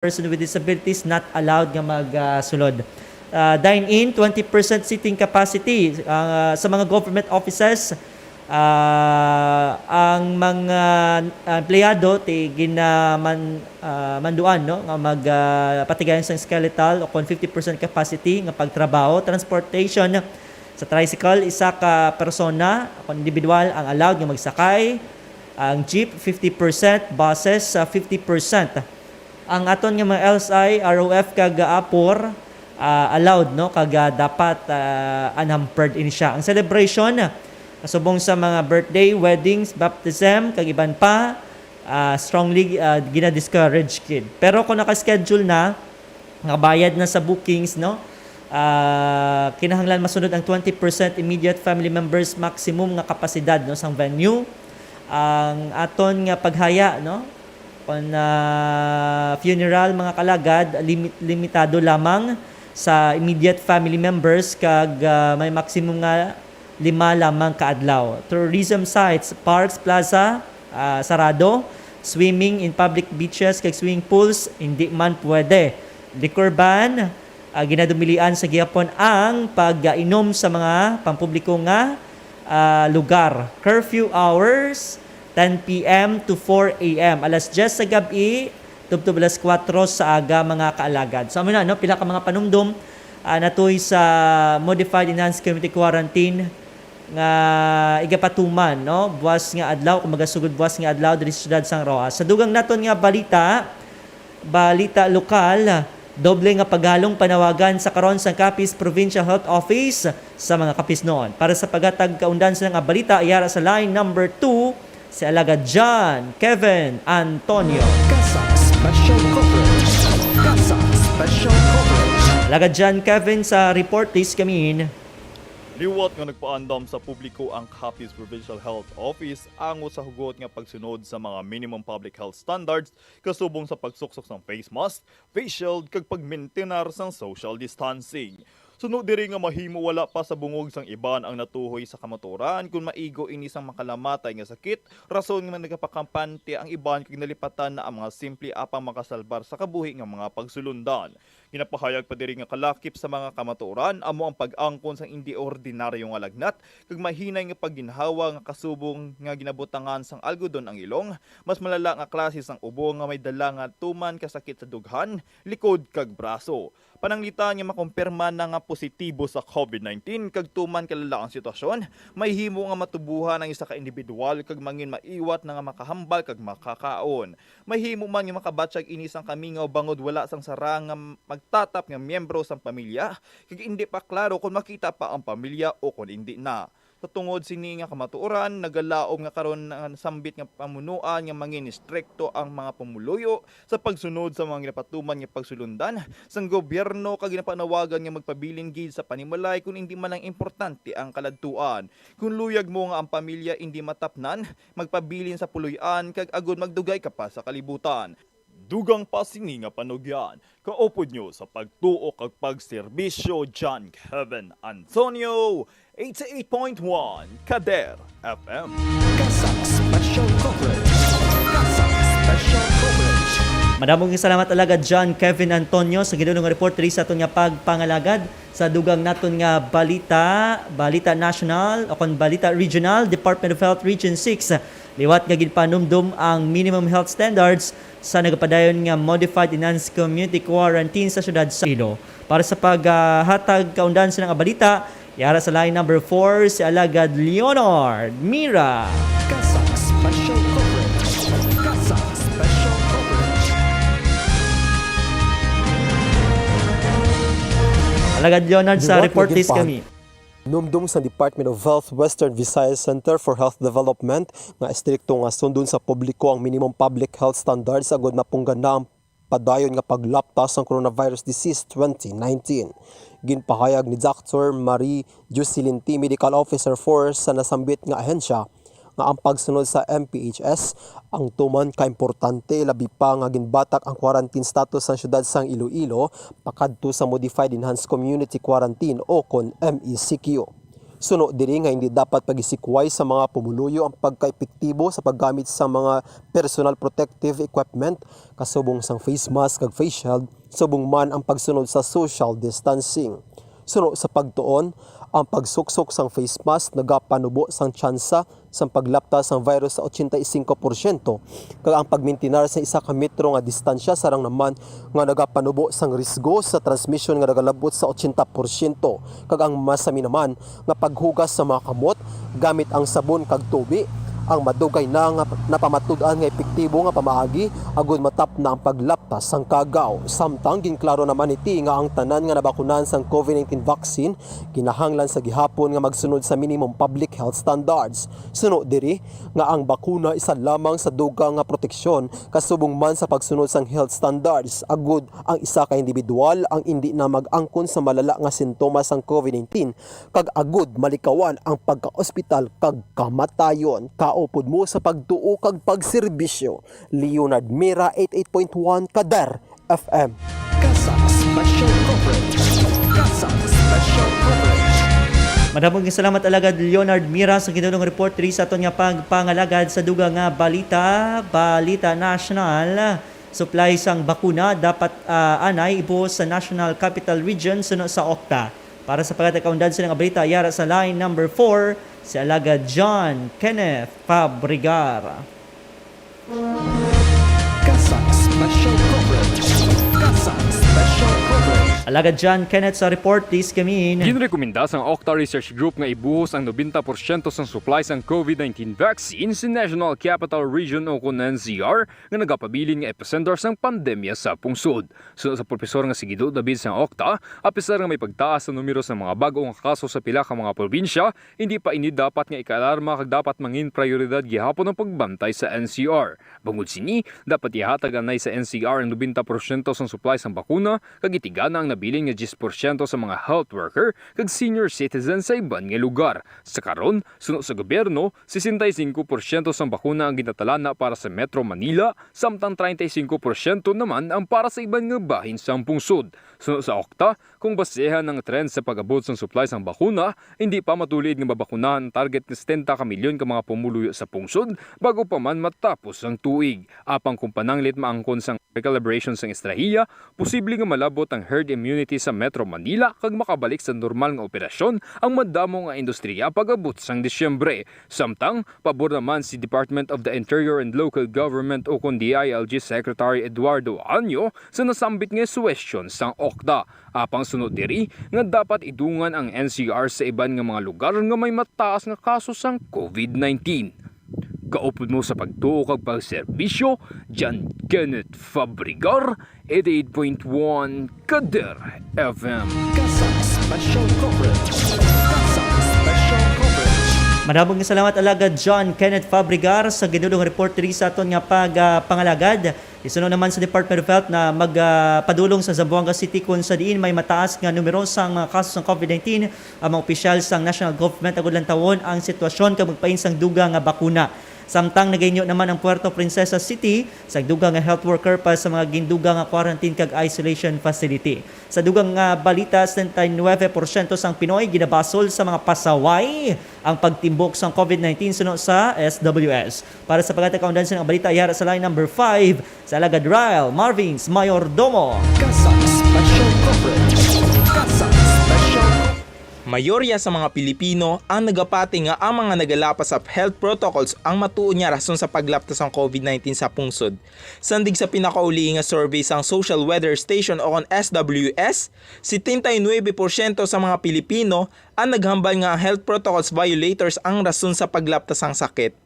person with disabilities not allowed nga magsulod. Dine-in, 20% seating capacity sa mga government offices. Ang mga empleyado manduan no nga patigayon sa skeletal o kon 50% capacity nga pagtrabaho. Transportation sa tricycle, isa ka persona o individual ang allowed nga magsakay. Ang jeep 50%, buses 50%. Ang aton nga mga LSI, ROF kag APOR allowed no kag dapat unhampered ini siya. Ang celebration kasubong sa mga birthday, weddings, baptism kag iban pa strongly gina-discourage kid. Pero kung naka-schedule na, nakabayad na sa bookings no, kinahanglan masunod ang 20% immediate family members maximum nga kapasidad no sang venue. Ang aton nga paghaya no on funeral mga kalagad limitado lamang sa immediate family members kag may maximum nga 5 lamang kaadlaw. Tourism sites, parks, plaza sarado. Swimming in public beaches kag swimming pools hindi man pwede. Liquor ban ginadumilian sa gihapon ang pag-inom sa mga pampubliko nga lugar. Curfew hours 10 p.m. to 4 a.m. Alas 10 sa gabi, tubtob alas 4 sa aga mga kaalagad. So amin na, no? Pila ka mga panumdum natoy sa Modified Enhanced Community Quarantine nga igapatuman, no? Buwas nga adlaw, kung magasugod buwas nga adlaw diri sa syudad sang Roa. Sa dugang naton nga balita lokal, doble nga paghalong panawagan sa karon sa Capiz Provincial Health Office sa mga kapis noon. Para sa pagatag kaundan sa nga balita, iyara sa line number 2, si Alagad John Kevin Antonio. Kasa Special Coverage. Kasa Special Coverage. Alagad John Kevin sa report list kami. Liwat nga nagpaandam sa publiko ang Capiz Provincial Health Office ango sa hugot nga pagsunod sa mga minimum public health standards kasubong sa pagsuksok ng face mask, face shield kag pagmaintenar sang social distancing. Sunod diri nga mahimo wala pa sa bungog sang iban ang natuhoy sa kamaturan kung maigo ini sang makalamatay nga sakit, rason nga nagapakampante ang iban kag nalipatan na ang mga simple apang makasalbar sa kabuhi nga mga pagsulundan. Ginapahayag pa diri nga kalakip sa mga kamaturan amo ang pag-angkon sang hindi ordinaryo nga lagnat kag mahinay nga pagginhawa nga kasubong nga ginabutangan sang algodon ang ilong, mas malala nga klase sang ubo nga may dala nga tuman kasakit sa dughan, likod kag braso. Pananglitan nga makumpirma na nga positibo sa COVID-19 kag tuman kalala ang sitwasyon, may himo nga matubuhan ang isa ka individual kag mangin maiwat na nga makahambal kag makakaon. May himo man nga makabatsyag inisang kamingaw bangod wala sang sara nga magtatap nga miyembro sang pamilya kag hindi pa klaro kung makita pa ang pamilya o kung hindi na. Sa tungod sini nga kamatuoran, nagalaom nga karon nga sambit nga pamunuan nga mangin strikto ang mga pumuluyo sa pagsunod sa mga ginapatuman nga pagsulundan sang gobyerno kag ginapanawagan nga magpabilin gid sa panimalay kung hindi man lang importante ang kaladtuan. Kung luyag mo nga ang pamilya hindi matapnan, magpabilin sa puluyan kag agud magdugay ka pa sa kalibutan. Dugang pasini nga panugyan, kaupod nyo sa pagtuo kag pagserbisyo John Kevin Antonio, 88.1 Kader FM. Kasa Special Coverage. Kasa Special Coverage. Madamong salamat Alagad John Kevin Antonio sa gidulong report diri sa aton nga pagpangalagad sa dugang naton nga balita national o kon balita regional, Department of Health Region 6. Liwat nga ginpanumdum ang minimum health standards sa nagapadayon nga Modified Enhanced Community Quarantine sa syudad sa Iloilo. Para sa paghatag kaundan sa nga balita, yara sa line number 4 si Alagad Leonard Mira. Kasa Special Coverage. Kasa Special Coverage. Alagad Leonard sa report list kami. Numdum sa Department of Health Western Visayas Center for Health Development nga istrikto nga sundon sa publiko ang minimum public health standards agod mapunggan na ang padayon nga paglaptas ng coronavirus disease 2019. Ginpahayag ni Dr. Marie Jusilinti, Medical Officer 4 sa nasambit nga ahensya nga ang pagsunod sa MPHS ang tuman kaimportante labi pa nga ginbatak ang quarantine status sa syudad sang Iloilo pakadto sa Modified Enhanced Community Quarantine o kon MECQ. Suno diri nga hindi dapat pagisikway sa mga pumuluyo ang pagkaepektibo sa paggamit sa mga personal protective equipment kasubong sang face mask kag face shield subong man ang pagsunod sa social distancing. Suno sa pagtuon, ang pagsuksok sang face mask nagapanubo sang tsansa sang paglaptas sang virus sa 85% kag ang pagmintinar sa 1 ka metro nga distansya sarang naman nga nagapanubo sang risgo sa transmission nga nagalabot sa 80% kag ang masami naman nga paghugas sa mga kamot gamit ang sabon kag tubi ang madugay na nga napamatud-an nga epektibo nga pamaagi agud matap na ang paglaptas sang kagaw. Samtang ginklaro naman iti nga ang tanan nga nabakunan sang COVID-19 vaccine kinahanglan sa gihapon nga magsunod sa minimum public health standards. Suno diri nga ang bakuna isa lamang sa dugang nga proteksyon kasubong man sa pagsunod sang health standards agud ang isa ka individual ang hindi na mag-angkon sa malala nga sintomas sang COVID-19 kag agud malikawan ang pagka-ospital kag kamatayon. Kaupod mo sa pagtuo kag pagserbisyo. Leonard Mira, 88.1 Kadar FM. Kasang Special Coverage. Kasang Special Coverage. Madamong salamat alagad Leonard Mira sa kinulong report diri sa aton nga pagpangalagad sa dugang nga balita national. Supply sang bakuna dapat anay ibuhos sa National Capital Region suno sa Okta. Para sa pagkatakaundan sa nga balita, yara sa line number 4, si alagad John Kenneth Fabregar. Kasang Special Coverage. Kasang Special Coverage. Alagad John Kenneth sa report, please come in. Ginrekomenda sa Okta Research Group nga ibuhos ang 90% sa supply sang COVID-19 vaccine sa National Capital Region o kun NCR nga nagapabilin nga epicenter sang pandemya sa pungsod. Sunod sa profesor nga Sigido David sa Okta, apisar nga may pagtaas sa numero sa mga bagong kaso sa pila ka mga probinsya, hindi pa ini dapat nga ikaalarma kag dapat mangin prioridad gihapon ang pagbantay sa NCR. Bangod sini, dapat ihatag anay sa NCR ang 90% sa supply sang bakuna kag itigana ang nabilin nga 10% sa mga health worker kag senior citizen sa iban nga lugar. Sa karon, sunod sa gobyerno, 65% sa bakuna ang ginatalana para sa Metro Manila, samtang 35% naman ang para sa iban nga bahin sa pungsod. Sunod sa Okta, kung basehan ng trend sa pag-abot sa supply sang bakuna, hindi pa matulid nga mabakunahan ang target ng 70 ka milyon ka mga pumuluyo sa pungsod bago pa man matapos ang tuig. Apang kung pananglit maangkon sang recalibration sang estrahiya, posible nga malabot ang herd immunity sa Metro Manila kag makabalik sa normal nga operasyon ang madamo nga industriya pag-abot sang Disyembre. Samtang, pabor naman si Department of the Interior and Local Government o kun DILG Secretary Eduardo Anyo sa nasambit nga suwestyon sang Okta. Apang sunod diri nga dapat idungan ang NCR sa iban nga mga lugar nga may mataas nga kaso sang COVID-19. Kaupod mo sa pagtuo kag pagserbisyo, John Kenneth Fabregar, 88.1 Kader FM. Kasang Special Coverage. Kasang Special Coverage. Madamong salamat alagad John Kenneth Fabregar sa ginulong report diri sa aton nga pagpangalagad. Isunod naman sa Department of Health na magpadulong sa Zamboanga City kung sa diin may mataas nga numero sang kaso ng COVID-19 ang mga opisyal sang national government agud lang tawon ang sitwasyon kag magpain sang duga nga bakuna. Samtang nagainyo naman ang Puerto Princesa City sa dugang nga health worker pa sa mga gindugang nga quarantine kag isolation facility. Sa dugang nga balita, 79% sang Pinoy ginabasol sa mga pasaway ang pagtimbok sang COVID-19 sunod sa SWS. Para sa pagkatakaundan sa balita, yara sa line number 5 sa alagad Ryle Marvins Mayordomo. Kasang Special Coverage. Kasang Special Mayorya sa mga Pilipino ang nagapati nga ang mga nagalapas sa health protocols ang matuon niya rason sa paglaptas ng COVID-19 sa pungsod. Sandig sa pinakauli nga survey sang Social Weather Station o kon SWS, 79% sa mga Pilipino ang naghambal nga ang health protocols violators ang rason sa paglaptas ng sakit.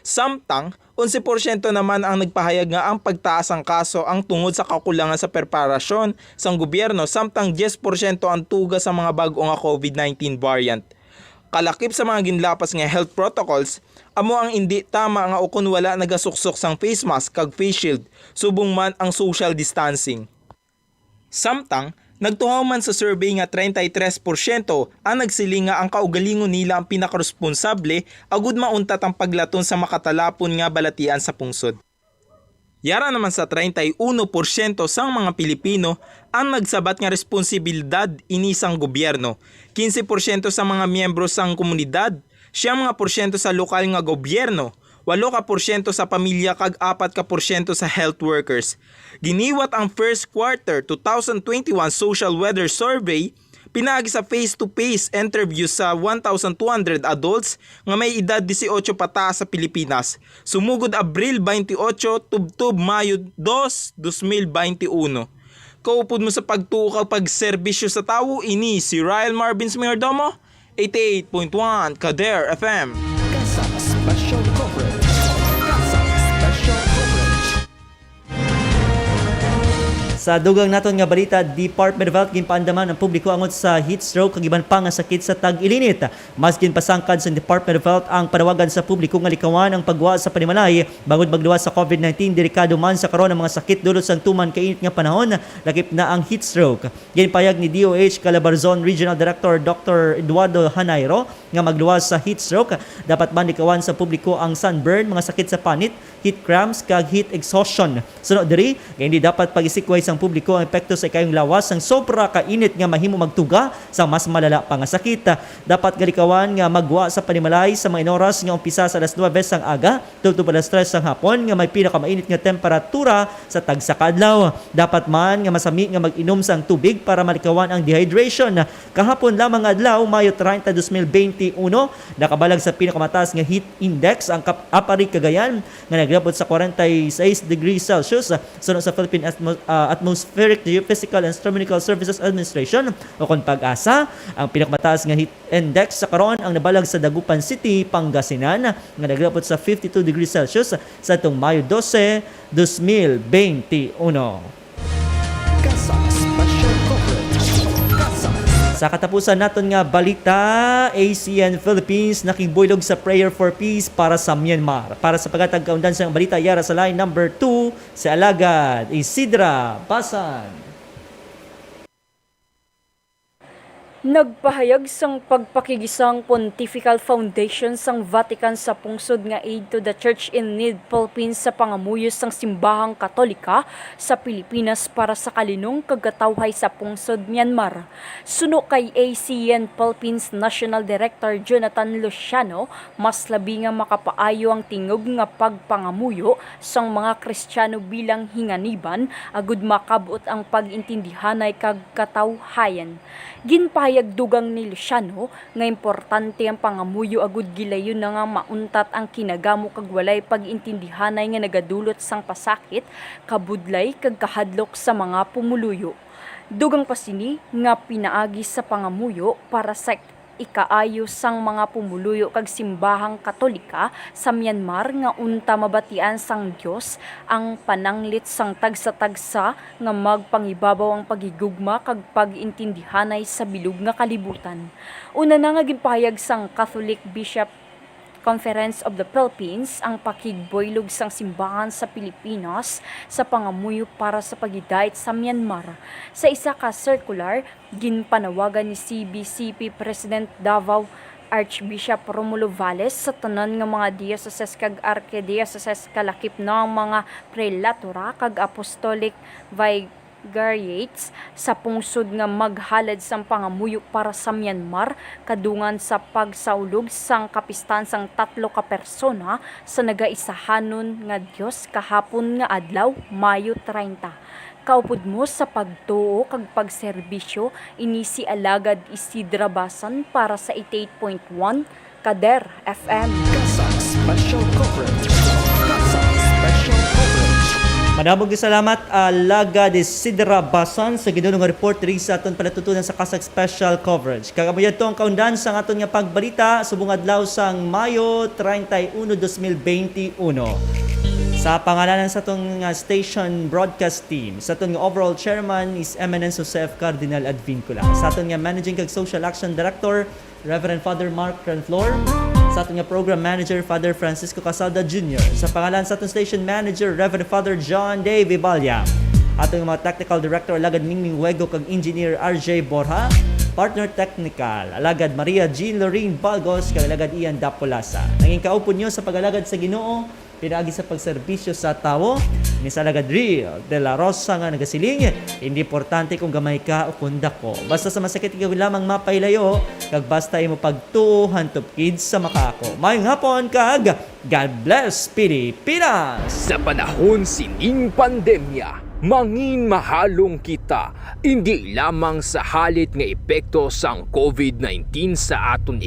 Samtang, 11% naman ang nagpahayag nga ang pagtaas ang kaso ang tungod sa kakulangan sa preparasyon sang gobyerno, samtang 10% ang tuga sa mga bago nga COVID-19 variant. Kalakip sa mga ginlapas nga health protocols, amo ang hindi tama nga ukon wala nagasuksok sang face mask kag face shield, subong man ang social distancing. Samtang, nagtuhaw man sa survey nga 33% ang nagsiling nga ang kaugalingon nila ang pinakaresponsable agud mauntat ang paglaton sa makatalapon nga balatian sa pungsod. Yara naman sa 31% sang mga Pilipino ang nagsabat nga responsibilidad inisang gobyerno, 15% sa mga miyembro sang komunidad, 9% sa lokal nga gobyerno, 8% sa pamilya kag 4% sa health workers. Giniwat ang first quarter 2021 social weather survey pinaagi sa face-to-face interview sa 1,200 adults nga may edad 18 pataas sa Pilipinas. Sumugod Abril 28 tubtob Mayo 2, 2021. Kaupod mo sa pagtukaw pagserbisyo sa tawo ini si Ryle Marvin Smirdomo, 88.1 Kader FM. Kasang Special Coverage. Kasang Special Coverage. Sa dugang naton nga balita, Department of Health ginpaandaman ang publiko angot sa heat stroke kag iban pa nga sakit sa tag-ilinit. Mas ginpasangkad sa Department of Health ang panawagan sa publiko nga likawan ang pagwa sa panimalay bangod magluwas sa COVID-19. Delikado man sa karon ang mga sakit dulot sang tuman kainit nga panahon, lakip na ang heat stroke. Ginpayag ni DOH Calabarzon Regional Director Dr. Eduardo Hanairo nga magluwas sa heat stroke, dapat man likawan sa publiko ang sunburn, mga sakit sa panit, heat cramps kag heat exhaustion. Sunod diri, hindi dapat pag-isikway sang publiko ang epekto sa ikayong lawas sang sobra kainit nga mahimo magtuga sa mas malala pa nga sakit. Dapat galikawan nga magwa sa panimalay sa mga oras nga umpisa sa alas 9 sang aga tubtob alas 3 sang hapon nga may pinakamainit nga temperatura sa tagsa ka adlaw. Dapat man nga masami nga mag-inom sang tubig para malikawan ang dehydration. Kahapon lamang adlaw, Mayo 30, 2021, nakabalag sa pinakamataas nga heat index ang Apari Cagayan nga naglabot sa 46 degrees Celsius sunod sa Philippine Atmospheric Geophysical and Astronomical Services Administration o kon PAGASA. Ang pinakamataas nga heat index sa karon ang nabalag sa Dagupan City, Pangasinan nga naglabot sa 52 degrees Celsius sa itong Mayo 12, 2021. Kasang Special Coverage. Kasang Sa katapusan naton nga balita, ASEAN Philippines nakigbuylog sa Prayer for Peace para sa Myanmar. Para sa pagatag kaundan sa balita, yara sa line number 2 si Alagad Isidra Basan. Nagpahayag sang pagpakigisang Pontifical Foundation sang Vatican sa pungsod nga Aid to the Church in Need Philippines sa pangamuyos sang simbahang Katolika sa Pilipinas para sa kalinong kagatawhay sa pungsod Myanmar. Suno kay ASEAN Philippines National Director Jonathan Luciano, mas labi nga makapaayo ang tingog nga pagpangamuyo sang mga Kristiyano bilang hinganiban agud makabot ang pag-intindihanay kag katawhayan. Ginpahayag dugang ni Luciano nga importante ang pangamuyo agud gilayon na nga mauntat ang kinagamo kag walay pag-intindihanay nga nagadulot sang pasakit, kabudlay kag kahadlok sa mga pumuluyo. Dugang pasini nga pinaagi sa pangamuyo para sa ikaayo sang mga pumuluyo kag simbahang Katolika sa Myanmar nga unta mabatian sang Dios ang pananglit sang tagsa-tagsa nga magpangibabaw ang pagigugma kag pag-intindihanay sa bilog nga kalibutan. Una na nga ginpahayag sang Catholic Bishop Conference of the Philippines ang pakigboylog sang simbahan sa Pilipinas sa pangamuyo para sa pagidayet sa Myanmar. Sa isa ka circular, ginpanawagan ni CBCP President Davao Archbishop Romulo Valles sa tanan nga mga diocese kag archdiocese kalakip ng mga prelatura kag apostolic Vicariates sa pungsod nga maghalad sang pangamuyo para sa Myanmar kadungan sa pagsaulog sang kapistan sang 3 ka persona sa nagaisahanon nga Dios kahapon nga adlaw Mayo 30. Kaupod mo sa pagtuo kag pagserbisyo ini si Alagad Isidra Basan para sa 88.1 Kader FM. Kasang Special Coverage. Kasang Special Coverage. Manabog salamat Alagad Isidra Basan sa ginunong report diri sa aton palatutunan sa Kasang Special Coverage. Kagamayad to ang kaundan sa aton nga pagbalita subong adlaw sang Mayo 31, 2021. Sa pangalanan sa itong station broadcast team, sa itong overall chairman is Eminence Joseph Cardinal Advincula. Sa itong managing kag social action director, Reverend Father Mark Renflor. Sa itong program manager, Father Francisco Casada Jr. Sa pangalan sa itong station manager, Reverend Father John Day Vibalya. Atong mga technical director, Alagad Mingming Huego kag engineer RJ Borja. Partner technical, Alagad Maria Jean Lorraine Balgos kag Alagad Ian Dapolasa. Naging kaupod nyo sa pag-alagad sa Ginoo, pinaagi sa pagserbisyo sa tawo. Ni Salagadri de la Rosa nga nagasiling, hindi importante kung gamay ka o kung dako. Basta sa masakit ikaw lamang mapailayo, kag basta imo pagtuhan top kids sa makako. Mayong hapon kag God bless Pilipinas! Sa panahon sining pandemya, mangin mahalong kita, hindi lamang sa halit nga epekto sang COVID-19 sa aton